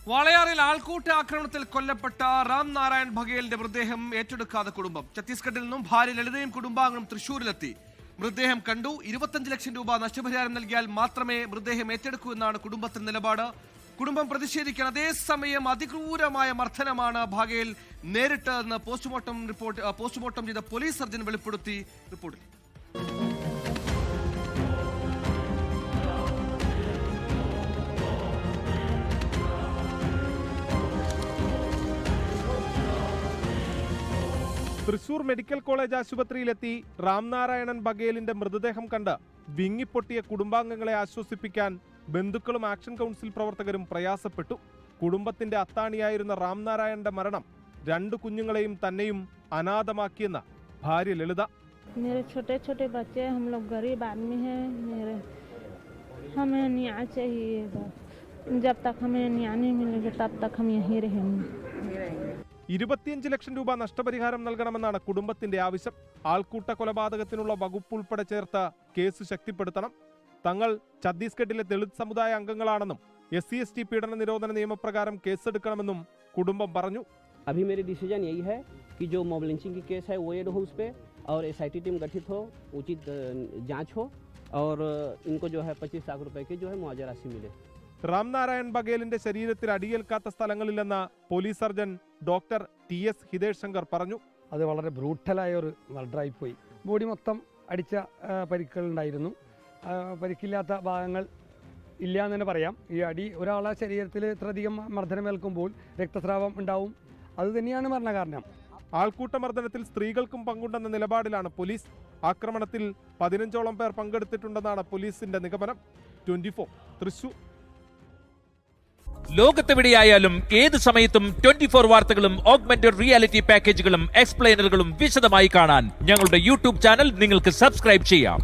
വാളയാറിൽ ആൾക്കൂട്ട ആക്രമണത്തിൽ കൊല്ലപ്പെട്ട റാം നാരായൺ ബഘേലിന്റെ മൃതദേഹം ഏറ്റെടുക്കാതെ കുടുംബം. ഛത്തീസ്ഗഡിൽ നിന്നും ഭാര്യ ലളിതയും കുടുംബാംഗങ്ങളും തൃശൂരിലെത്തി. മൃതദേഹം കണ്ടു. 25 ലക്ഷം രൂപ നഷ്ടപരിഹാരം നൽകിയാൽ മാത്രമേ മൃതദേഹം ഏറ്റെടുക്കൂ എന്നാണ് കുടുംബത്തിന്റെ നിലപാട്. കുടുംബം പ്രതിഷേധിക്കണം. അതേസമയം അതിക്രൂരമായ മർദ്ദനമാണ് ബഘേൽ നേരിട്ടതെന്ന് പോസ്റ്റ്മോർട്ടം ചെയ്ത പോലീസ് സർജൻ വെളിപ്പെടുത്തി. റിപ്പോർട്ടിൽ തൃശൂർ മെഡിക്കൽ കോളേജ് ആശുപത്രിയിലെത്തി രാംനാരായണൻ ബഘേലിന്റെ മൃതദേഹം കണ്ട് വിങ്ങിപ്പൊട്ടിയ കുടുംബാംഗങ്ങളെ ആശ്വസിപ്പിക്കാൻ ബന്ധുക്കളും ആക്ഷൻ കൗൺസിൽ പ്രവർത്തകരും പ്രയാസപ്പെട്ടു. കുടുംബത്തിന്റെ അത്താണിയായിരുന്ന രാംനാരായണന്റെ മരണം 2 കുഞ്ഞുങ്ങളെയും തന്നെയും അനാഥമാക്കിയെന്ന് ഭാര്യ ലളിത. मेरे छोटे छोटे बच्चे, हम लोग गरीब आदमी हैं, हमें न्याय चाहिए. जब तक हमें न्याय नहीं मिलेगा तब तक हम यहीं रहेंगे. 25 ലക്ഷം രൂപ നഷ്ടപരിഹാരം നൽകണമെന്നാണ് കുടുംബത്തിന്റെ ആവശ്യം. ആൾക്കൂട്ട കൊലപാതകത്തിനുള്ള വകുപ്പ് ഉൾപ്പെടെ ചേർത്ത് കേസ് ശക്തിപ്പെടുത്തണം. തങ്ങൾ ഛത്തീസ്ഗഡിലെ ദളിത് സമുദായ അംഗങ്ങളാണെന്നും SC/ST പീഡന നിരോധന നിയമപ്രകാരം കേസെടുക്കണമെന്നും കുടുംബം പറഞ്ഞു. अभी मेरी डिसीजन यही है कि जो मॉब लिंचिंग की केस है वो एड हो उस पर, और SIT टीम गठित हो, उचित जांच हो, और इनको जो है 25 लाख रुपए की जो है मुआवजा राशि मिले. രാംനാരായൺ ബഘേലിന്റെ ശരീരത്തിൽ അടിയേൽക്കാത്ത സ്ഥലങ്ങളില്ലെന്ന് police surgeon doctor TS Hitesh Shankar പറഞ്ഞു. അത് വളരെ ബ്രൂട്ടലായ ഒരു മർഡറായി പോയി. ബോഡി മൊത്തം അടിച്ച പരിക്കുകളുണ്ടായിരുന്നു. പരിക്കില്ലാത്ത ഭാഗങ്ങൾ ഇല്ല എന്ന് തന്നെ പറയാം. ഈ അടി ഒരാളെ ശരീരത്തിൽ ഇത്രയധികം മർദ്ദനമേൽക്കുമ്പോൾ രക്തസ്രാവം ഉണ്ടാവും. അതുതന്നെയാണ് മരണകാരണം. ആൾക്കൂട്ട മർദ്ദനത്തിൽ സ്ത്രീകൾക്കും പങ്കുണ്ടെന്ന നിലപാടിലാണ് പോലീസ്. ആക്രമണത്തിൽ 15ഓളം പേർ പങ്കെടുത്തിട്ടുണ്ടെന്നാണ് പോലീസിന്റെ നിഗമനം. 24 തൃശൂർ. ലോകത്തെവിടെയായാലും ഏത് സമയത്തും 24 വാർത്തകളും ഓഗ്മെന്റഡ് റിയാലിറ്റി പാക്കേജുകളും എക്സ്പ്ലെയിനറുകളും വിശദമായി കാണാൻ ഞങ്ങളുടെ YouTube ചാനൽ നിങ്ങൾക്ക് സബ്സ്ക്രൈബ് ചെയ്യാം.